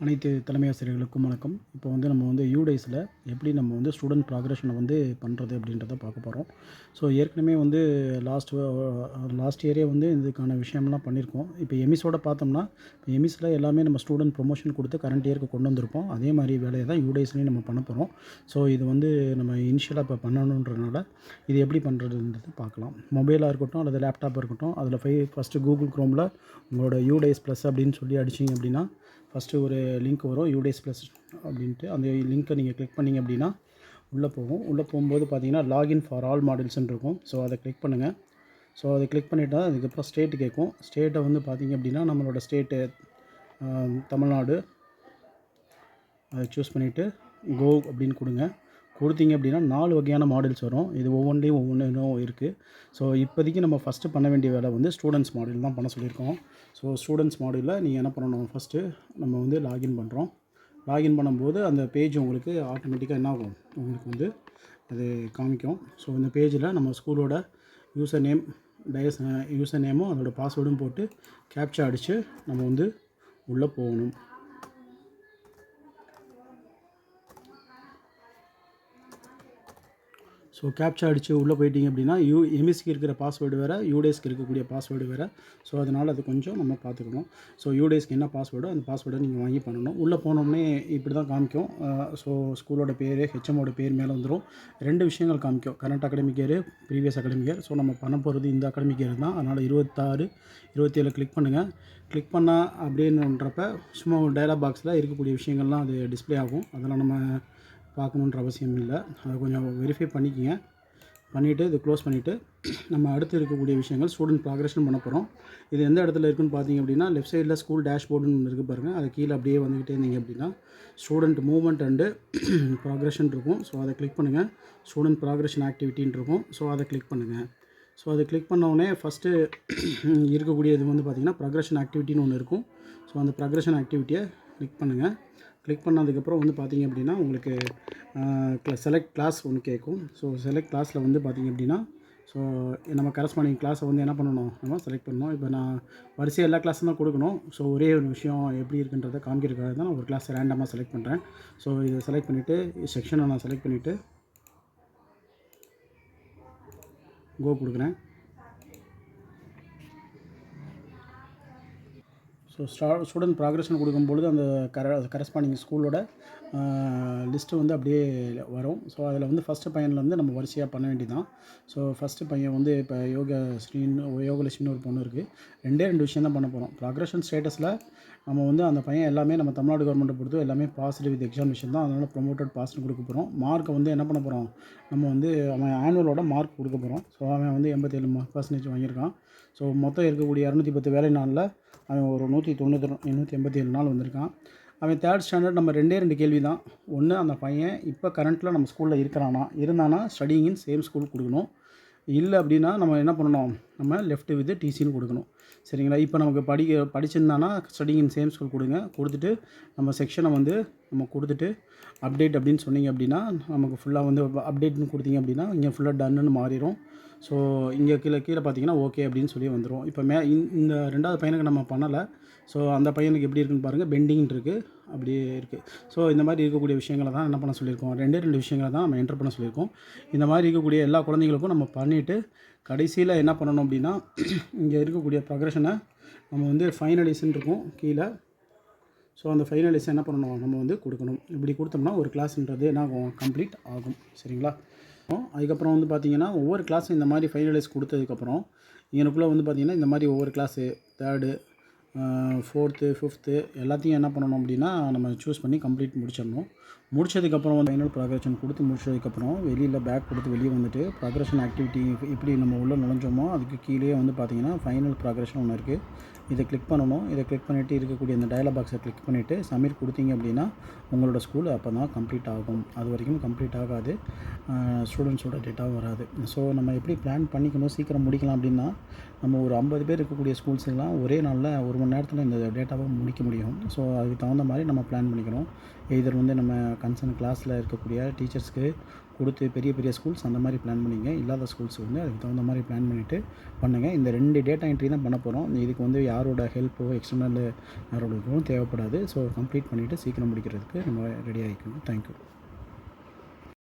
அனைத்து தலைமை ஆசிரியர்களுக்கும் வணக்கம். இப்போ நம்ம யூடேஸில் எப்படி நம்ம ஸ்டூடெண்ட் ப்ராக்ரஷனை பண்ணுறது அப்படின்றத பார்க்க போகிறோம். ஸோ ஏற்கனவே லாஸ்ட் இயரே இதுக்கான விஷயம்லாம் பண்ணியிருக்கோம். இப்போ எமிஸோட பார்த்தோம்னா, இப்போ எமிஸில் எல்லாமே நம்ம ஸ்டூடெண்ட் ப்ரொமோஷன் கொடுத்து கரண்ட் இயருக்கு கொண்டு வந்திருப்போம். அதே மாதிரி வேலையை தான் யூடேஸ்லேயும் நம்ம பண்ண போகிறோம். ஸோ இது நம்ம இனிஷியலாக இப்போ பண்ணணுன்றனால இது எப்படி பண்ணுறதுன்றது பார்க்கலாம். மொபைலாக இருக்கட்டும் அல்லது லேப்டாப்பாக இருக்கட்டும், அதில் ஃபஸ்ட்டு கூகுள் க்ரோமில் உங்களோட யூடேஸ் ப்ளஸ் அப்படின்னு சொல்லி அடிச்சிங்க அப்படின்னா ஃபஸ்ட்டு ஒரு லிங்க் வரும், யூடேஸ் ப்ளஸ் அப்படின்ட்டு. அந்த லிங்க்கை நீங்கள் கிளிக் பண்ணிங்க அப்படின்னா உள்ளே போகும். உள்ளே போகும்போது பார்த்தீங்கன்னா லாகின் ஃபார் ஆல் மாடல்ஸ்ன்னு இருக்கும். ஸோ அதை கிளிக் பண்ணுங்கள். ஸோ அதை கிளிக் பண்ணிவிட்டால் அதுக்கப்புறம் ஸ்டேட்டு கேட்கும். ஸ்டேட்டை பார்த்தீங்க அப்படின்னா நம்மளோட ஸ்டேட்டு தமிழ்நாடு, அதை சூஸ் பண்ணிவிட்டு கோ அப்படின்னு கொடுங்க. கொடுத்தீங்க அப்படின்னா 4 வகையான மாடல்ஸ் வரும். இது ஒவ்வொன்றையும் ஒவ்வொன்றும் இருக்குது. ஸோ இப்போதைக்கு நம்ம ஃபஸ்ட்டு பண்ண வேண்டிய வேலை ஸ்டூடெண்ட்ஸ் மாடல் தான் பண்ண சொல்லியிருக்கோம். ஸோ ஸ்டூடெண்ட்ஸ் மாடலில் நீங்கள் என்ன பண்ணணும், ஃபஸ்ட்டு நம்ம லாகின் பண்ணுறோம். லாகின் பண்ணும்போது அந்த பேஜ் உங்களுக்கு ஆட்டோமேட்டிக்காக என்ன ஆகும், உங்களுக்கு அது காமிக்கும். ஸோ இந்த பேஜில் நம்ம ஸ்கூலோட யூசர் நேமும் அதோடய பாஸ்வேர்டும் போட்டு கேப்சா அடித்து நம்ம உள்ளே போகணும். ஸோ கேப்சா அடித்து உள்ளே போயிட்டீங்க அப்படின்னா எம்எஸ்க்கு இருக்கிற பாஸ்வேர்டு வேறு, யூடேஸ்க்கு இருக்கக்கூடிய பாஸ்வேர்டு வேறு. ஸோ அதனால் அது கொஞ்சம் நம்ம பார்த்துக்கணும். ஸோ யூடேஸ்க்கு என்ன பாஸ்வேர்டோ அந்த பாஸ்வேர்டை நீங்கள் வாங்கி பண்ணணும். உள்ளே போனோடனே இப்படி தான் காமிக்கும். ஸோ ஸ்கூலோட பேர், ஹெச்எம்மோட பேர் மேலே வந்துடும். 2 விஷயங்கள் காமிக்கும், current academic year, previous academic year. So நம்ம பண்ண போகிறது இந்த அகாடமிக் இயர் தான். அதனால் 26, 27 கிளிக் பண்ணுங்கள். கிளிக் பண்ணால் அப்படின்றப்ப சும்மா ஒரு டயலாக் பாக்ஸில் இருக்கக்கூடிய விஷயங்கள்லாம் அது டிஸ்பிளே ஆகும். அதெல்லாம் நம்ம பார்க்கணுன்ற அவசியம் இல்லை. அதை கொஞ்சம் வெரிஃபை பண்ணிக்கங்க. பண்ணிவிட்டு இது க்ளோஸ் பண்ணிவிட்டு நம்ம அடுத்து இருக்கக்கூடிய விஷயங்கள் ஸ்டூடெண்ட் ப்ராக்ரஷன் பண்ண போகிறோம். இது எந்த இடத்துல இருக்குதுன்னு பார்த்தீங்க அப்படின்னா, லெஃப்ட் சைடில் ஸ்கூல் டேஷ்போர்டுன்னு ஒன்று இருக்குது பாருங்கள். அது கீழே அப்படியே வந்துக்கிட்டே இருந்தீங்க அப்படின்னா ஸ்டூடெண்ட் மூவ்மெண்ட் அண்டு ப்ராக்ரஷன் இருக்கும். ஸோ அதை கிளிக் பண்ணுங்கள். ஸ்டூடெண்ட் ப்ராக்ரஷன் ஆக்டிவிட்டின்னு இருக்கும். ஸோ அதை கிளிக் பண்ணுங்கள். ஸோ அதை கிளிக் பண்ணோடனே ஃபஸ்ட்டு இருக்கக்கூடிய இது பார்த்திங்கன்னா ப்ராக்ரஷன் ஆக்டிவிட்டின்னு ஒன்று இருக்கும். ஸோ அந்த ப்ராக்ரஷன் ஆக்டிவிட்டியை கிளிக் பண்ணுங்கள். கிளிக் பண்ணதுக்கப்புறம் பார்த்தீங்க அப்படின்னா உங்களுக்கு செலக்ட் கிளாஸ் ஒன்று கேட்கும். ஸோ செலக்ட் கிளாஸில் பார்த்தீங்க அப்படின்னா ஸோ நம்ம கரஸ்பாண்டிங் கிளாஸை என்ன பண்ணணும், நம்ம செலக்ட் பண்ணணும். இப்போ நான் வரிசையாக எல்லா கிளாஸும் தான் கொடுக்கணும். ஸோ ஒரே ஒரு விஷயம் எப்படி இருக்குன்றதை காமிக்கிறதுக்காக தான் நான் ஒரு கிளாஸ் ரேண்டமாக செலக்ட் பண்ணுறேன். ஸோ இதை செலக்ட் பண்ணிவிட்டு செக்ஷனை நான் செலக்ட் பண்ணிவிட்டு கோ கொடுக்குறேன். ஸோ ஸ்டூடெண்ட் ப்ராக்ரஷன் கொடுக்கும்பொழுது அந்த கரஸ்பாண்டிங் ஸ்கூலோட லிஸ்ட்டு அப்படியே வரும். ஸோ அதில் ஃபஸ்ட்டு பையனில் நம்ம வரிசையாக பண்ண வேண்டியதான். ஸோ ஃபஸ்ட்டு பையன் இப்போ யோகலட்சுமின்னு ஒரு பொண்ணு இருக்குது. 2 விஷயம் தான் பண்ண போகிறோம். ப்ராக்ரஷன் ஸ்டேட்டஸில் நம்ம அந்த பையன் எல்லாமே நம்ம தமிழ்நாடு கவர்மெண்ட்டை பொறுத்து எல்லாமே பாசிட்டிவ் வித் எக்ஸாமினேஷன் தான். அதனால் ப்ரொமோட்டட் பாஸ்ன்னு கொடுக்க போகிறோம். மார்க்கை என்ன பண்ண போகிறோம், நம்ம அவன் ஆனுவலோட மார்க் கொடுக்க போகிறோம். ஸோ அவன் 87% வாங்கியிருக்கான். ஸோ மொத்தம் இருக்கக்கூடிய 210 வேலை நாளில் அவன் ஒரு 187 நாள் வந்திருக்கான். அவன் 3rd ஸ்டாண்டர்ட். நம்ம 2 கேள்வி தான். ஒன்று, அந்த பையன் இப்போ கரண்ட்டில் நம்ம ஸ்கூலில் இருந்தானா ஸ்டடிங் இன் சேம் ஸ்கூல் கொடுக்கணும். இல்லை அப்படின்னா நம்ம என்ன பண்ணணும், நம்ம லெஃப்ட் வித் டிசின்னு கொடுக்கணும். சரிங்களா? இப்போ நமக்கு படிச்சிருந்தானா ஸ்டடிங் இன் சேம் ஸ்கூல் கொடுங்க. கொடுத்துட்டு நம்ம செக்ஷனை நம்ம கொடுத்துட்டு அப்டேட் அப்படின்னு சொன்னீங்க அப்படின்னா நமக்கு ஃபுல்லாக அப்டேட்னு கொடுத்தீங்க அப்படின்னா இங்கே ஃபுல்லாக டன்னுன்னு மாறிடும். ஸோ இங்கே கீழே பார்த்தீங்கன்னா ஓகே அப்படின்னு சொல்லி வந்துடும். இப்போ இந்த 2வது பையனுக்கு நம்ம பண்ணலை. ஸோ அந்த பையனுக்கு எப்படி இருக்குன்னு பாருங்கள், பெண்டிங் இருக்குது, அப்படியே இருக்குது. ஸோ இந்த மாதிரி இருக்கக்கூடிய விஷயங்களை தான் என்ன பண்ண சொல்லியிருக்கோம், 2 விஷயங்களை தான் நம்ம என்டர் பண்ண சொல்லியிருக்கோம். இந்த மாதிரி இருக்கக்கூடிய எல்லா குழந்தைங்களுக்கும் நம்ம பண்ணிவிட்டு கடைசியில் என்ன பண்ணணும் அப்படின்னா, இங்கே இருக்கக்கூடிய ப்ரொக்ரஷனை நம்ம ஃபைனலைஸ்ன்னு இருக்கும் கீழே. ஸோ அந்த ஃபைனலைஸ் என்ன பண்ணணும், நம்ம கொடுக்கணும். இப்படி கொடுத்தோம்னா ஒரு கிளாஸ்ன்றது என்ன ஆகும், கம்ப்ளீட் ஆகும். சரிங்களா? அதுக்கப்புறம் பார்த்தீங்கன்னா ஒவ்வொரு கிளாஸும் இந்த மாதிரி ஃபைனலைஸ் கொடுத்ததுக்கப்புறம் எனக்குள்ளே பார்த்தீங்கன்னா இந்த மாதிரி ஒவ்வொரு கிளாஸு 3rd, 4th, 5th எல்லாத்தையும் என்ன பண்ணணும் அப்படின்னா நம்ம சூஸ் பண்ணி கம்ப்ளீட் முடிச்சிடணும். முடிச்சதுக்கப்புறம் ஃபைனல் ப்ராக்ரஷன் கொடுத்து முடிச்சதுக்கப்புறம் வெளியில் பேக் கொடுத்து வெளியே வந்துட்டு ப்ராக்ரஷன் ஆக்டிவிட்டி எப்படி நம்ம உள்ளே நுழைஞ்சோமோ அதுக்கு கீழே பார்த்தீங்கன்னா ஃபைனல் ப்ராக்ரஷன் ஒன்று இருக்குது. இதை கிளிக் பண்ணணும். இதை கிளிக் பண்ணிவிட்டு இருக்கக்கூடிய இந்த டயலாக் பாக்ஸை கிளிக் பண்ணிவிட்டு சப்மிட் கொடுத்தீங்க அப்படின்னா உங்களோட ஸ்கூல் அப்போ தான் கம்ப்ளீட் ஆகும். அது வரைக்கும் கம்ப்ளீட் ஆகாது, ஸ்டூடெண்ட்ஸோட டேட்டாவும் வராது. ஸோ நம்ம எப்படி பிளான் பண்ணிக்கணும், சீக்கிரம் முடிக்கலாம் அப்படின்னா நம்ம ஒரு 50 பேர் இருக்கக்கூடிய ஸ்கூல்ஸுக்கெலாம் ஒரே நாளில் 1 மணி நேரத்தில் இந்த டேட்டாவை முடிக்க முடியும். ஸோ அதுக்கு தகுந்த மாதிரி நம்ம பிளான் பண்ணிக்கணும். இதர் நம்ம கன்சர்ன் கிளாஸில் இருக்கக்கூடிய டீச்சர்ஸ்க்கு கொடுத்து பெரிய பெரிய ஸ்கூல்ஸ் அந்த மாதிரி பிளான் பண்ணிங்க. இல்லாத ஸ்கூல்ஸ் வந்து அதுக்கு தகுந்த மாதிரி பிளான் பண்ணிவிட்டு பண்ணுங்கள். இந்த 2 டேட்டா என்ட்ரி தான் பண்ண போகிறோம். இதுக்கு வந்து யாரோட ஹெல்ப்போ யாரோட இதுவும் தேவைப்படாது. ஸோ கம்ப்ளீட் பண்ணிவிட்டு சீக்கிரம் முடிக்கிறதுக்கு நம்ம ரெடி ஆகிக்கணும். தேங்க்யூ.